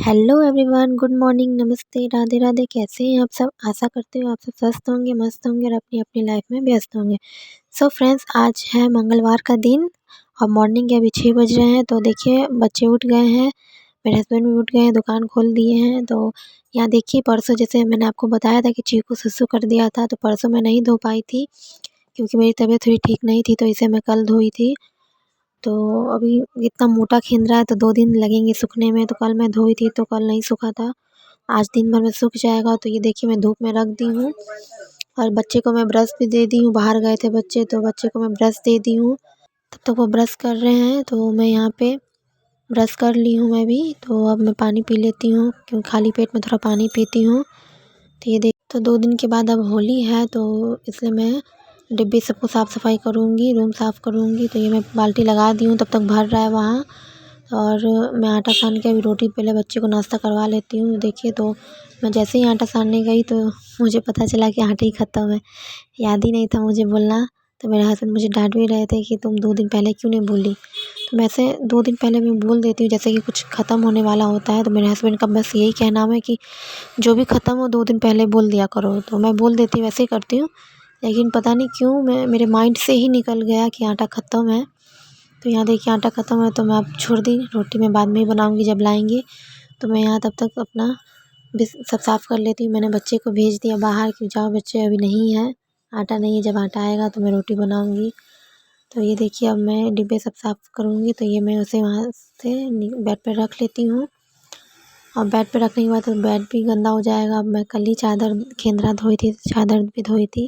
Hello everyone, good morning, नमस्ते, राधे राधे। कैसे हैं आप सब? आशा करती हूँ आप सब स्वस्थ होंगे, मस्त होंगे और अपनी अपनी लाइफ में व्यस्त होंगे। सो फ्रेंड्स, आज है मंगलवार का दिन और मॉर्निंग के अभी 6 बज रहे हैं। तो देखिए, बच्चे उठ गए हैं, मेरे हस्बैंड भी उठ गए हैं, दुकान खोल दिए हैं। तो यहाँ देखिए, परसों जैसे मैंने आपको बताया था कि चीकू सुसु कर दिया था, तो परसों मैं नहीं धो पाई थी क्योंकि मेरी तबीयत थोड़ी ठीक नहीं थी, तो इसे मैं कल धोई थी। तो अभी इतना मोटा खिंद रहा है तो 2 दिन लगेंगे सूखने में। तो कल मैं धोई थी तो कल नहीं सूखा था। आज दिन भर में सूख जाएगा। तो ये देखिए, मैं धूप में रख दी हूँ और बच्चे को मैं ब्रश भी दे दी हूँ। बाहर गए थे बच्चे तो बच्चे को मैं ब्रश दे दी हूँ। तब तक वो ब्रश कर रहे हैं तो मैं यहाँ पे ब्रश कर ली हूँ मैं भी। तो अब मैं पानी पी लेती हूँ क्योंकि खाली पेट में थोड़ा पानी पीती हूँ। तो ये देख, तो 2 दिन के बाद अब होली है तो इसलिए मैं डिब्बे सबको साफ़ सफाई करूँगी, रूम साफ़ करूँगी। तो ये मैं बाल्टी लगा दी हूँ, तब तक भर रहा है वहाँ। और मैं आटा सान के अभी रोटी पहले बच्चे को नाश्ता करवा लेती हूँ। देखिए, तो मैं जैसे ही आटा सानने गई तो मुझे पता चला कि आटा ही ख़त्म है। याद ही नहीं था मुझे बोलना। तो मेरे हस्बैंड मुझे डांट भी रहे थे कि तुम 2 दिन पहले क्यों नहीं बोली। तो मैं ऐसे 2 दिन पहले मैं बोल देती हूँ जैसे कि कुछ ख़त्म होने वाला होता है। तो मेरे हस्बैंड का बस यही कहना है कि जो भी ख़त्म हो 2 दिन पहले बोल दिया करो। तो मैं बोल देती हूँ, वैसे ही करती हूँ। लेकिन पता नहीं क्यों मेरे माइंड से ही निकल गया कि आटा ख़त्म है। तो यहाँ देखिए, आटा ख़त्म है तो मैं अब छोड़ दी। रोटी मैं बाद में ही बनाऊँगी जब लाएँगे। तो मैं यहाँ तब तक अपना सब साफ़ कर लेती हूँ। मैंने बच्चे को भेज दिया बाहर कि जाओ बच्चे, अभी नहीं है, आटा नहीं है, जब आटा आएगा तो मैं रोटी बनाऊँगी। तो ये देखिए, अब मैं डिब्बे सब साफ़ करूँगी। तो ये मैं उसे वहाँ से बेड पर रख लेती हूँ। और बेड पे रखने के बाद तो बेड भी गंदा हो जाएगा। अब मैं कल ही चादर खेंदरा धोई थी, चादर भी धोई थी।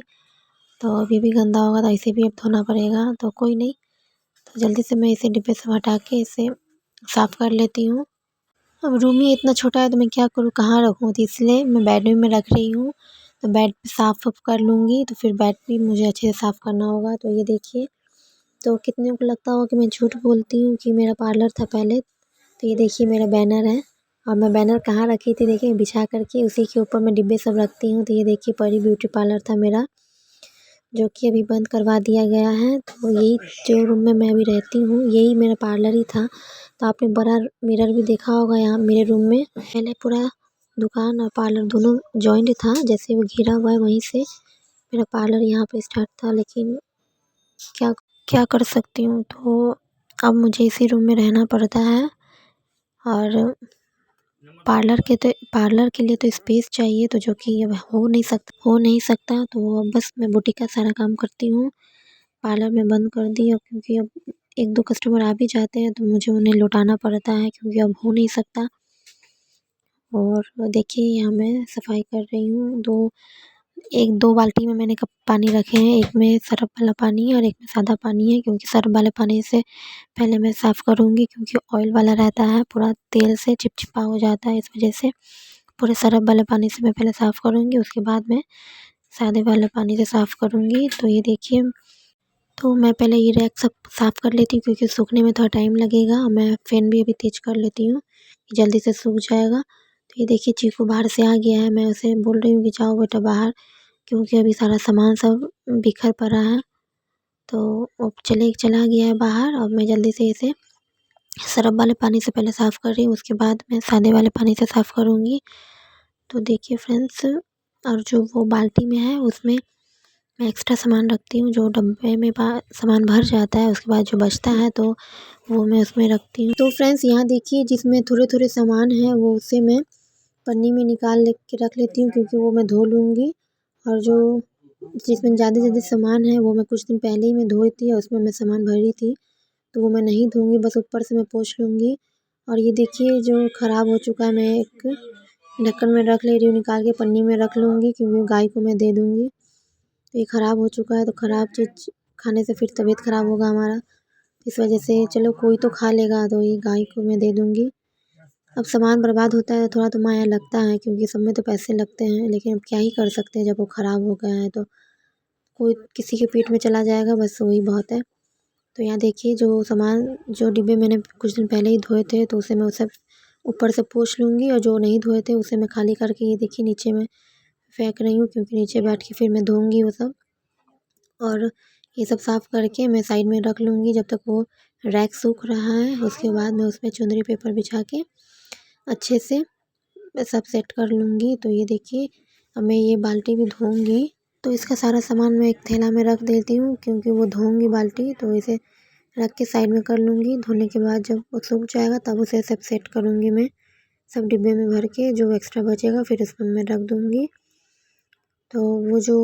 तो अभी भी गंदा होगा तो इसे भी अब धोना पड़ेगा। तो कोई नहीं, तो जल्दी से मैं इसे डिब्बे से हटा के इसे साफ़ कर लेती हूँ। अब रूम ही इतना छोटा है तो मैं क्या करूँ, कहाँ रखूँ, तो इसलिए मैं बेडरूम में रख रही हूँ। तो बेड साफ़ कर लूँगी तो फिर बेड भी मुझे अच्छे से साफ़ करना होगा। तो ये देखिए, तो कितने को लगता होगा कि मैं झूठ बोलती हूँ कि मेरा पार्लर था पहले। तो ये देखिए, मेरा बैनर है और मैं बैनर कहाँ रखी थी देखिए, बिछा करके उसी के ऊपर मैं डिब्बे सब रखती हूँ। तो ये देखिए, परी ब्यूटी पार्लर था मेरा, जो कि अभी बंद करवा दिया गया है। तो यही जो रूम में मैं अभी रहती हूँ, यही मेरा पार्लर ही था। तो आपने बड़ा मिरर भी देखा होगा यहाँ मेरे रूम में। पहले पूरा दुकान और पार्लर दोनों जॉइंट था, जैसे वो घिरा हुआ है वहीं से मेरा पार्लर यहाँ पे स्टार्ट था। लेकिन क्या क्या कर सकती हूँ, तो अब मुझे इसी रूम में रहना पड़ता है। और पार्लर के लिए तो स्पेस चाहिए, तो जो कि अब हो नहीं सकता। तो अब बस मैं बुटीक का सारा काम करती हूँ। पार्लर में बंद कर दी अब, क्योंकि अब 1-2 कस्टमर आ भी जाते हैं तो मुझे उन्हें लौटाना पड़ता है, क्योंकि अब हो नहीं सकता। और देखिए, यहाँ मैं सफाई कर रही हूँ। 1-2 बाल्टी में मैंने कप पानी रखे हैं, एक में सरफ वाला पानी है और एक में सादा पानी है, क्योंकि सरफ वाले पानी से पहले मैं साफ़ करूँगी, क्योंकि ऑयल वाला रहता है, पूरा तेल से चिपचिपा हो जाता है। इस वजह से पूरे सरफ वाले पानी से मैं पहले साफ़ करूँगी, उसके बाद मैं सादे वाले पानी से साफ़ करूँगी। तो ये देखिए, तो मैं पहले ये रैक सब साफ़ कर लेती हूँ क्योंकि सूखने में थोड़ा टाइम लगेगा। मैं फ़ैन भी अभी तेज़ कर लेती हूँ, जल्दी से सूख जाएगा। तो ये देखिए, चीकू बाहर से आ गया है, मैं उसे बोल रही हूँ कि जाओ बेटा बाहर, क्योंकि अभी सारा सामान सब बिखर पड़ा है। तो वो चला गया है बाहर। अब मैं जल्दी से इसे सरफ वाले पानी से पहले साफ़ कर रही हूँ, उसके बाद मैं सादे वाले पानी से साफ़ करूँगी। तो देखिए फ्रेंड्स, और जो वो बाल्टी में है उसमें मैं एक्स्ट्रा सामान रखती हूँ, जो डब्बे में सामान भर जाता है उसके बाद जो बचता है तो वो मैं उसमें रखती हूँ। तो फ्रेंड्स, यहाँ देखिए, जिसमें थोड़े-थोड़े सामान हैं वो उसे मैं पन्नी में निकाल के रख लेती हूँ, क्योंकि वो मैं धो लूँगी। और जो जिसमें ज़्यादा ज़्यादा सामान है वो मैं कुछ दिन पहले ही मैं धोई थी और उसमें मैं सामान भरी थी, तो वो मैं नहीं धोऊँगी, बस ऊपर से मैं पोंछ लूँगी। और ये देखिए, जो ख़राब हो चुका है, मैं एक ढक्कन में रख ले रही हूँ, निकाल के पन्नी में रख लूँगी, क्योंकि गाय को मैं दे दूँगी। तो ये ख़राब हो चुका है, तो ख़राब चीज़ खाने से फिर तबीयत ख़राब होगा हमारा। इस वजह से चलो कोई तो खा लेगा, तो ये गाय को मैं दे दूँगी। अब सामान बर्बाद होता है तो थोड़ा तो माया लगता है, क्योंकि सब में तो पैसे लगते हैं, लेकिन अब क्या ही कर सकते हैं जब वो ख़राब हो गया है तो। कोई किसी के पेट में चला जाएगा, बस वही बहुत है। तो यहाँ देखिए, जो सामान जो डिब्बे मैंने कुछ दिन पहले ही धोए थे तो उसे मैं उसे ऊपर से पोंछ लूँगी, और जो नहीं धोए थे उसे मैं खाली करके ये देखिए नीचे में फेंक रही हूँ, क्योंकि नीचे बैठ के फिर मैं धोऊँगी वो सब। और ये सब साफ़ करके मैं साइड में रख लूँगी जब तक वो रैक सूख रहा है। उसके बाद मैं उसमें चुंदरी पेपर बिछा के अच्छे से सब सेट कर लूँगी। तो ये देखिए अब मैं ये बाल्टी भी धोऊँगी। तो इसका सारा सामान मैं एक थैला में रख देती हूँ क्योंकि वो धोऊँगी बाल्टी, तो इसे रख के साइड में कर लूँगी। धोने के बाद जब वो सूख जाएगा तब उसे सब सेट करूँगी मैं। सब डिब्बे में भर के जो एक्स्ट्रा बचेगा फिर उसमें मैं रख दूँगी। तो वो जो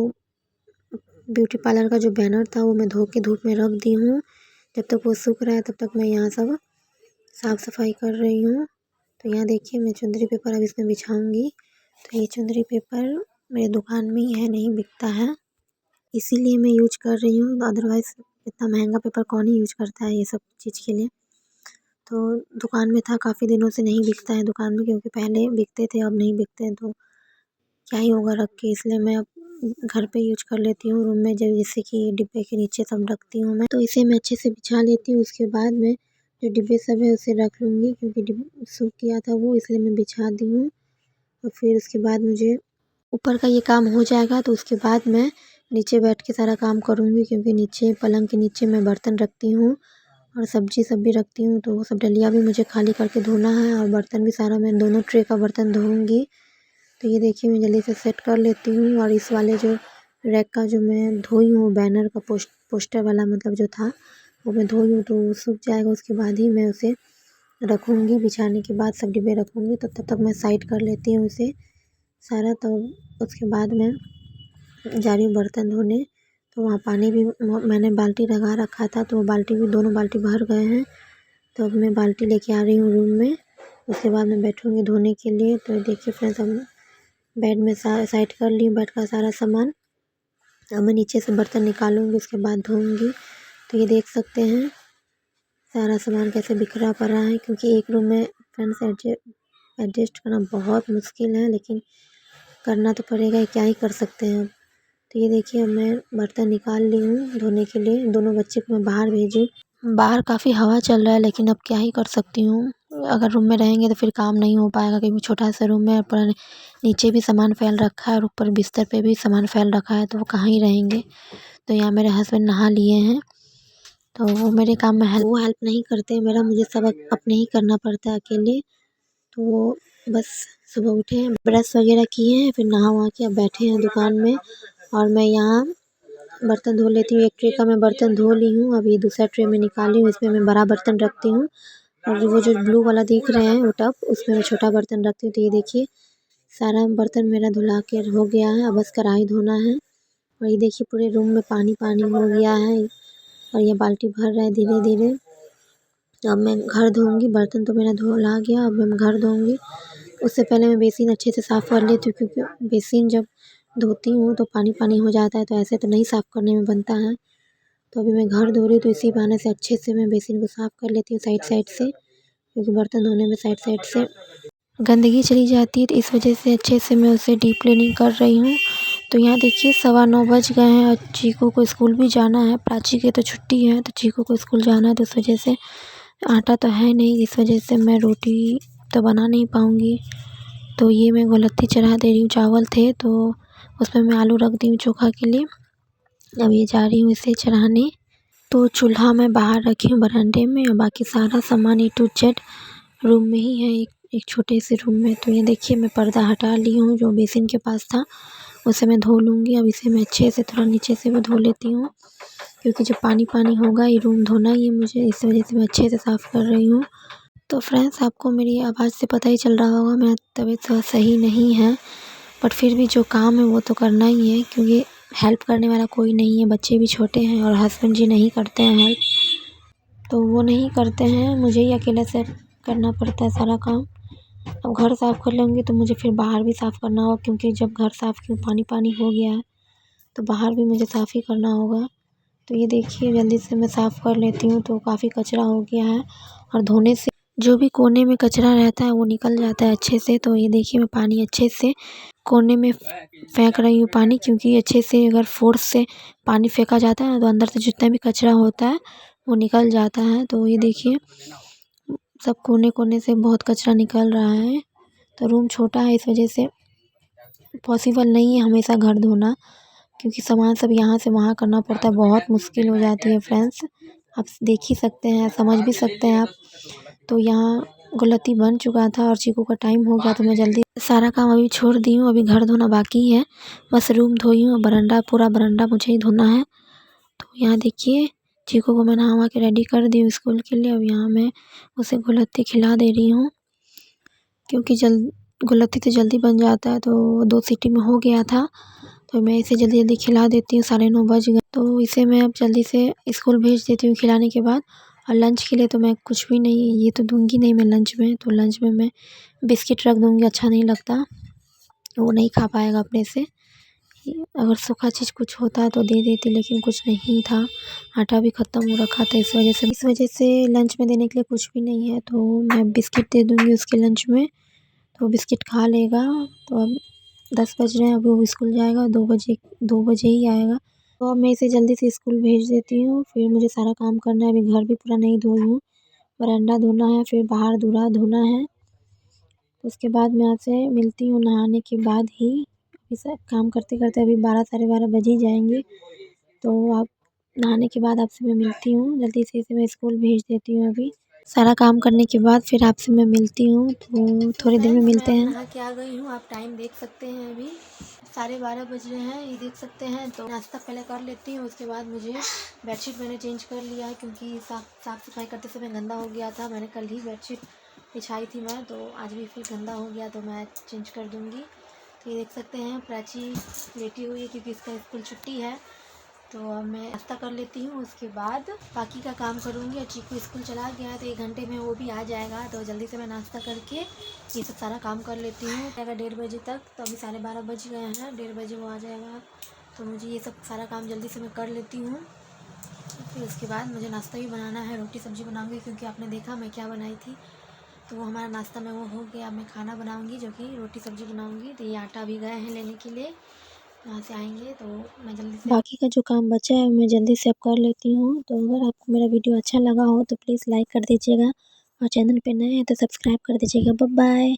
ब्यूटी पार्लर का जो बैनर था वो मैं धो के धूप में रख दी हूँ। जब तक वो सूख रहा है तब तक मैं यहाँ सब साफ़ सफाई कर रही हूँ। तो यहाँ देखिए मैं चुंदरी पेपर अब इसमें बिछाऊँगी। तो ये चुंदरी पेपर मेरे दुकान में ही है, नहीं बिकता है, इसीलिए मैं यूज कर रही हूँ। अदरवाइज़ इतना महंगा पेपर कौन ही यूज करता है ये सब चीज़ के लिए। तो दुकान में था, काफ़ी दिनों से नहीं बिकता है दुकान में, क्योंकि पहले बिकते थे अब नहीं बिकते हैं, तो क्या ही होगा रख के, इसलिए मैं अब घर पे यूज कर लेती हूँ रूम में, जब जैसे कि डिब्बे के नीचे सब रखती हूँ मैं। तो इसे मैं अच्छे से बिछा लेती हूँ। उसके बाद मैं जो डिब्बे सब है उसे रख लूँगी, क्योंकि सूख गया था वो, इसलिए मैं बिछा दी हूँ। और फिर उसके बाद मुझे ऊपर का ये काम हो जाएगा तो उसके बाद मैं नीचे बैठ के सारा काम करूँगी, क्योंकि नीचे पलंग के नीचे मैं बर्तन रखती हूँ और सब्जी सब भी रखती हूँ। तो वो सब डलिया भी मुझे खाली करके धोना है और बर्तन भी सारा मैं दोनों ट्रे का बर्तन धोऊँगी। तो ये देखिए मैं जल्दी से सेट कर लेती हूँ। और इस वाले जो रैक का जो मैं धोई हूँ बैनर का पोस्टर वाला मतलब जो था वो मैं धोई हूँ, तो सूख जाएगा उसके बाद ही मैं उसे रखूँगी। बिछाने के बाद सब डिब्बे रखूँगी, तो तब तक मैं साइड कर लेती हूँ उसे सारा। तो उसके बाद मैं जा रही हूँ बर्तन धोने। तो वहाँ पानी भी मैंने बाल्टी लगा रखा था, तो वो बाल्टी भी दोनों बाल्टी भर गए हैं। तो अब मैं बाल्टी लेके आ रही हूँ रूम में। उसके बाद मैं बैठूँगी धोने के लिए। तो देखिए फ्रेंड्स अब बेड में साइड कर ली बेड का सारा सामान। अब मैं नीचे से बर्तन निकालूंगी, उसके बाद धोऊंगी। तो ये देख सकते हैं सारा सामान कैसे बिखरा पड़ा है, क्योंकि एक रूम में फ्रेंड्स एडजस्ट करना बहुत मुश्किल है, लेकिन करना तो पड़ेगा, क्या ही कर सकते हैं अब। तो ये देखिए अब मैं बर्तन निकाल ली हूँ धोने के लिए। दोनों बच्चे को मैं बाहर भेजी। बाहर काफ़ी हवा चल रहा है, लेकिन अब क्या ही कर सकती हूँ। अगर रूम में रहेंगे तो फिर काम नहीं हो पाएगा, क्योंकि छोटा सा रूम है, पर नीचे भी सामान फैल रखा है और ऊपर बिस्तर पे भी सामान फैल रखा है, तो वो कहाँ ही रहेंगे। तो यहाँ मेरे हस्बैंड नहा लिए हैं, तो वो मेरे काम में वो हेल्प नहीं करते मेरा, मुझे सब अपने ही करना पड़ता है अकेले। तो वो बस सुबह उठे हैं, ब्रश वगैरह किए हैं, फिर नहा वहा के अब बैठे हैं दुकान में। और मैं यहाँ बर्तन धो लेती हूँ। एक ट्रे का मैं बर्तन धो ली हूँ, अभी दूसरा ट्रे में निकाली हूँ, इसमें मैं बड़ा बर्तन रखती हूँ। और वो जो ब्लू वाला देख रहे हैं वो टब, उसमें मैं छोटा बर्तन रखती हूँ। तो ये देखिए सारा बर्तन मेरा धुला के हो गया है, अब बस कढ़ाई धोना है। और ये देखिए पूरे रूम में पानी पानी हो गया है और ये बाल्टी भर रहा है धीरे धीरे। अब मैं घर धोऊंगी, बर्तन तो मेरा धुला गया, अब मैं घर धोऊंगी। उससे पहले मैं बेसिन अच्छे से साफ़ कर लेती हूँ, क्योंकि बेसिन जब धोती हूँ तो पानी पानी हो जाता है, तो ऐसे तो नहीं साफ़ करने में बनता है। तो अभी मैं घर धो रही हूँ, तो इसी बहाने से अच्छे से मैं बेसिन को साफ़ कर लेती हूँ साइड साइड से, क्योंकि बर्तन धोने में साइड साइड से गंदगी चली जाती है, तो इस वजह से अच्छे से मैं उसे डीप क्लीनिंग कर रही हूँ। तो यहाँ देखिए 9:15 बज गए हैं और चीकू को स्कूल भी जाना है। प्राची की तो छुट्टी है, तो चीकू को स्कूल जाना है, तो उस वजह से आटा तो है नहीं, इस वजह से मैं रोटी तो बना नहीं पाऊँगी। तो ये मैं गोलत्थी चढ़ा दे रही हूँ, चावल थे तो उसमें मैं आलू रख दी हूँ चोखा के लिए। अब ये जा रही हूँ इसे चढ़ाने। तो चूल्हा मैं बाहर रखी हूँ बरामदे में, और बाकी सारा सामान ए टू जेड रूम में ही है, एक छोटे से रूम में। तो ये देखिए मैं पर्दा हटा ली हूँ जो बेसिन के पास था, उसे मैं धो लूँगी। अब इसे मैं अच्छे से थोड़ा नीचे से भी धो लेती हूँ, क्योंकि जब पानी पानी होगा ये रूम धोना ही है मुझे, इस वजह से मैं अच्छे से साफ़ कर रही हूँ। तो फ्रेंड्स आपको मेरी आवाज़ से पता ही चल रहा होगा मेरा तबीयत थोड़ा सही नहीं है, बट फिर भी जो काम है वो तो करना ही है, क्योंकि हेल्प करने वाला कोई नहीं है, बच्चे भी छोटे हैं और हस्बैंड जी नहीं करते हैं हेल्प, तो वो नहीं करते हैं, मुझे ही अकेले से करना पड़ता है सारा काम। अब घर साफ़ कर लूँगी तो मुझे फिर बाहर भी साफ़ करना होगा, क्योंकि जब घर साफ़ क्यों पानी पानी हो गया है तो बाहर भी मुझे साफ़ ही करना होगा। तो ये देखिए जल्दी से मैं साफ़ कर लेती हूँ, तो काफ़ी कचरा हो गया है और धोने से जो भी कोने में कचरा रहता है वो निकल जाता है अच्छे से। तो ये देखिए मैं पानी अच्छे से कोने में फेंक रही हूँ पानी, क्योंकि अच्छे से अगर फोर्स से पानी फेंका जाता है ना तो अंदर से जितना भी कचरा होता है वो निकल जाता है। तो ये देखिए सब कोने कोने से बहुत कचरा निकल रहा है। तो रूम छोटा है, इस वजह से पॉसिबल नहीं है हमेशा घर धोना, क्योंकि सामान सब यहाँ से वहाँ करना पड़ता है, बहुत मुश्किल हो जाती है फ्रेंड्स। आप देख ही सकते हैं, समझ भी सकते हैं आप। तो यहाँ गुलती बन चुका था और चीकू का टाइम हो गया तो मैं जल्दी सारा काम अभी छोड़ दी हूँ। अभी घर धोना बाकी है, बस रूम धोई हूँ, बरामदा पूरा बरामदा मुझे ही धोना है। तो यहाँ देखिए चीकू को मैं नहा के रेडी कर दी हूँ स्कूल के लिए। अब यहाँ मैं उसे गुलती खिला दे रही हूँ, क्योंकि गुलती तो जल्दी बन जाता है, तो 2 सीटी में हो गया था। तो मैं इसे जल्दी जल्दी खिला देती हूँ, 9:30 बज गए। तो इसे मैं अब जल्दी से स्कूल भेज देती हूँ खिलाने के बाद। और लंच के लिए तो मैं कुछ भी नहीं, ये तो दूंगी नहीं मैं लंच में। तो लंच में मैं बिस्किट रख दूंगी, अच्छा नहीं लगता, वो नहीं खा पाएगा अपने से। अगर सूखा चीज़ कुछ होता तो दे देती, लेकिन कुछ नहीं था, आटा भी ख़त्म हो रखा था। इस वजह से लंच में देने के लिए कुछ भी नहीं है। तो मैं बिस्किट दे दूँगी उसके लंच में, तो बिस्किट खा लेगा। तो अब 10 बज रहे हैं, अभी वो स्कूल जाएगा, 2 बजे ही आएगा। तो अब मैं इसे जल्दी से स्कूल भेज देती हूँ। फिर मुझे सारा काम करना है, अभी घर भी पूरा नहीं धोई हूँ, बरामदा धोना है, फिर बाहर दूल्हा धोना है। उसके बाद मैं आपसे मिलती हूँ नहाने के बाद ही। अभी सब काम करते करते अभी 12 साढ़े 12 बज ही जाएंगे। तो आप नहाने के बाद आपसे मैं मिलती हूँ, जल्दी से इसे मैं स्कूल भेज देती हूँ। अभी सारा काम करने के बाद फिर आपसे मैं मिलती हूँ, तो थोड़ी देर में मिलते हैं। नहा के आ गई हूँ, आप टाइम देख सकते हैं, अभी 12:30 बज रहे हैं, ये देख सकते हैं। तो नाश्ता पहले कर लेती हूँ, उसके बाद मुझे बेडशीट मैंने चेंज कर लिया है, क्योंकि साफ़ सफाई करते समय गंदा हो गया था। मैंने कल ही बेडशीट बिछाई थी मैं, तो आज भी फिर गंदा हो गया, तो मैं चेंज कर दूँगी। तो ये देख सकते हैं प्राची लेटी हुई है, क्योंकि इसका स्कूल छुट्टी है। तो अब मैं नाश्ता कर लेती हूँ, उसके बाद बाकी का काम करूँगी। और चीकू स्कूल चला गया है, तो 1 घंटे में वो भी आ जाएगा। तो जल्दी से मैं नाश्ता करके ये सब सारा काम कर लेती हूँ, अगर 1:30 बजे तक। तो अभी 12:30 बज गए हैं, 1:30 बजे वो आ जाएगा। तो मुझे ये सब सारा काम जल्दी से मैं कर लेती हूँ। फिर उसके बाद मुझे नाश्ता भी बनाना है, रोटी सब्ज़ी बनाऊँगी, क्योंकि आपने देखा मैं क्या बनाई थी। तो वो हमारा नाश्ता में वो हो गया। मैं खाना बनाऊंगी, जो कि रोटी सब्ज़ी बनाऊंगी। तो ये आटा भी गए हैं लेने के लिए, यहाँ से आएंगे तो मैं जल्दी से बाकी का जो काम बचा है मैं जल्दी से अब कर लेती हूँ। तो अगर आपको मेरा वीडियो अच्छा लगा हो तो प्लीज़ लाइक कर दीजिएगा, और चैनल पे नए हैं तो सब्सक्राइब कर दीजिएगा। Bye bye.